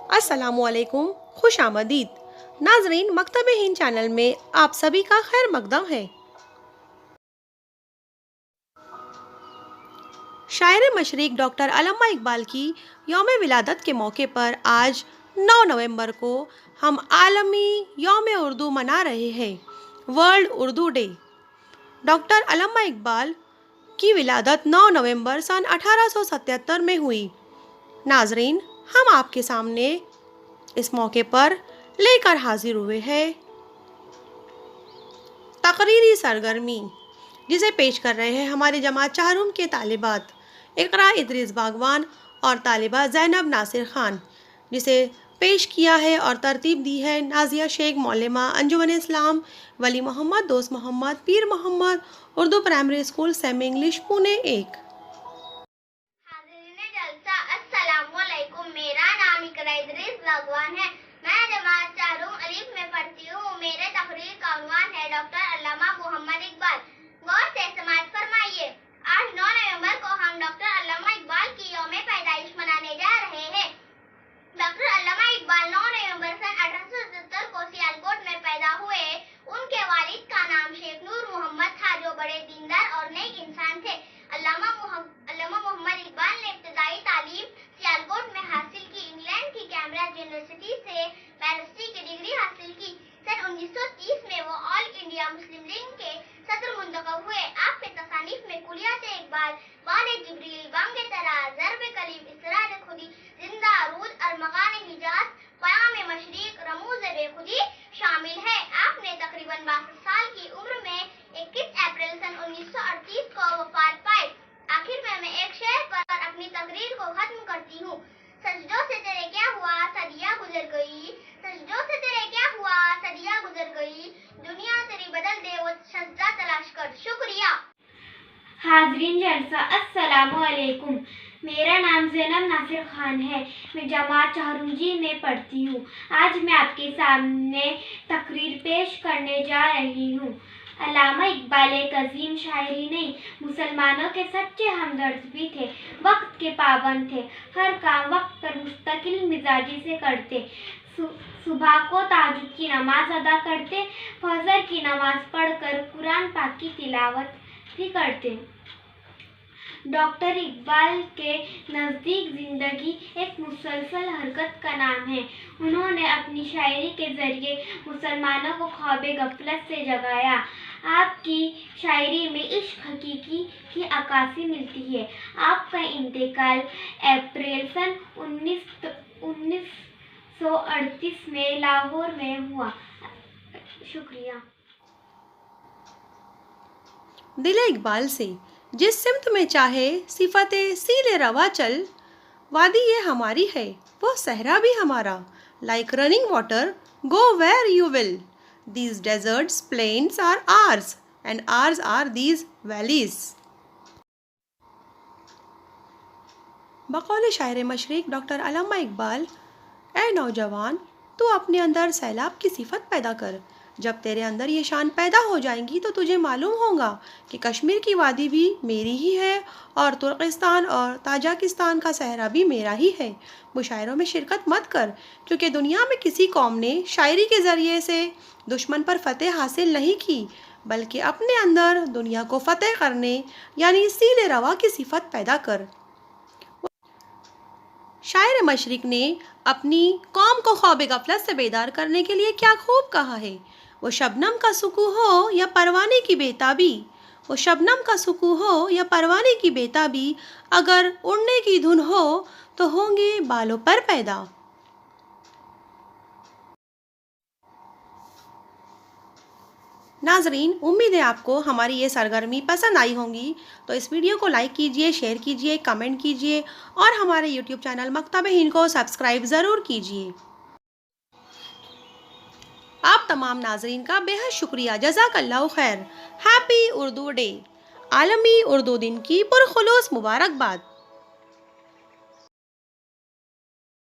السلام علیکم، خوش آمدید ناظرین، مکتب ہند چینل میں آپ سبھی کا خیر مقدم ہے۔ شاعر مشرق ڈاکٹر علامہ اقبال کی یوم ولادت کے موقع پر آج 9 نومبر کو ہم عالمی یوم اردو منا رہے ہیں، ورلڈ اردو ڈے۔ ڈاکٹر علامہ اقبال کی ولادت 9 نومبر سن 1877 میں ہوئی۔ ناظرین، ہم آپ کے سامنے اس موقع پر لے کر حاضر ہوئے ہیں تقریری سرگرمی، جسے پیش کر رہے ہیں ہمارے جماعت چہارم کے طالبات اقراء ادریس باغوان اور طالبہ زینب ناصر خان، جسے پیش کیا ہے اور ترتیب دی ہے نازیہ شیخ معلمہ انجمن اسلام Wali Mohammad Dost Mohammad Pir Mohammad Urdu primary school semi English Pune 1۔ حاضرین جلسہ السلام علیکم، میرا نام اقراء ادریس باغوان ہے، میں جماعت چہارم الف میں پڑھتی ہوں۔ میرے تقریر کا عنوان ہے ڈاکٹر علامہ محمد اقبال۔ غور سے سماعت فرمائیے۔ آج 9 نومبر کو ہم ڈاکٹر علامہ اقبال کی یوم پیدائش منانے جا رہے ہیں۔ ڈاکٹر علامہ اقبال 9 نومبر سن 1877 کو سیالکوٹ میں پیدا ہوئے۔ ان کے والد کا نام شیخ نور محمد تھا، جو بڑے دیندار اور نیک انسان تھے۔ علامہ محمد اقبال نے ابتدائی تعلیم سیالکوٹ میں حاصل کی۔ انگلینڈ کی کیمبرج یونیورسٹی سے بیرسٹری کی ڈگری حاصل کی۔ سن 1930 میں وہ آل انڈیا مسلم لیگ کے صدر منتخب ہوئے۔ آپ کے تصانیف میں کلیات اقبال، بال جبریل، بانگ ترا، ضرب کلیم، اسرار خودی، زندہ رود، ارمغان حجاز، پیام مشرق، رموز بے خودی شامل ہے۔ آپ نے تقریباً 62 سال کی عمر میں 21 اپریل سن 1938 کو وفات پائی۔ آخر میں ایک شعر پر اپنی تقریر کو ختم کرتی ہوں۔ سجدوں سے تیرے کیا ہوا، صدیاں گزر گئی، سجدوں سے تیرے کیا ہوا، صدیاں گزر گئی، دنیا تیری بدل دے وہ سجدہ تلاش کر۔ شکریہ۔ حاضرین جلسہ السلام علیکم، میرا نام زینب ناصر خان ہے، میں جماعت چہارم جی میں پڑھتی ہوں۔ آج میں آپ کے سامنے تقریر پیش کرنے جا رہی ہوں۔ علامہ اقبال ایک عظیم شاعر ہی نہیں، مسلمانوں کے سچے ہمدرد بھی تھے، وقت کے پابند تھے، ہر کام وقت پر مستقل مزاجی سے کرتے، صبح کو تہجد کی نماز ادا کرتے، فجر کی نماز پڑھ کر قرآن پاک کی تلاوت بھی کرتے۔ ڈاکٹر اقبال کے نزدیک زندگی ایک مسلسل حرکت کا نام ہے۔ انہوں نے اپنی شاعری کے ذریعے مسلمانوں کو خواب غفلت سے جگایا۔ آپ کی شاعری میں عشق حقیقی کی عکاسی ملتی ہے۔ آپ کا انتقال اپریل سن 1938 میں لاہور میں ہوا۔ شکریہ۔ دل اقبال سے جس سمت میں چاہے صفت سیل روا چل، وادی یہ ہماری ہے وہ صحرا بھی ہمارا، like running water go where you will, these deserts plains are ours and ours are these valleys۔ بقول شاعر مشرق ڈاکٹر علامہ اقبال، اے نوجوان، تو اپنے اندر سیلاب کی صفت پیدا کر۔ جب تیرے اندر یہ شان پیدا ہو جائیں گی تو تجھے معلوم ہوگا کہ کشمیر کی وادی بھی میری ہی ہے اور ترکستان اور تاجکستان کا صحرا بھی میرا ہی ہے۔ مشاعروں میں شرکت مت کر، کیونکہ دنیا میں کسی قوم نے شاعری کے ذریعے سے دشمن پر فتح حاصل نہیں کی، بلکہ اپنے اندر دنیا کو فتح کرنے یعنی سیل روا کی صفت پیدا کر۔ شاعر مشرق نے اپنی قوم کو خواب غفلت سے بیدار کرنے کے لیے کیا خوب کہا ہے۔ وہ شبنم کا سکوہ ہو یا پروانے کی بیتابی، وہ شبنم کا سکوہ ہو یا پروانے کی بیتابی، اگر اڑنے کی دھن ہو تو ہوں گے بالوں پر پیدا۔ ناظرین، امید ہے آپ کو ہماری یہ سرگرمی پسند آئی ہوں گی، تو اس ویڈیو کو لائک کیجئے، شیئر کیجئے، کمنٹ کیجئے اور ہمارے یوٹیوب چینل مکتب ہند کو سبسکرائب ضرور کیجئے۔ آپ تمام ناظرین کا بے حد شکریہ، جزاک اللہ خیر۔ ہیپی اردو ڈے، عالمی اردو دن کی پرخلوص مبارکباد۔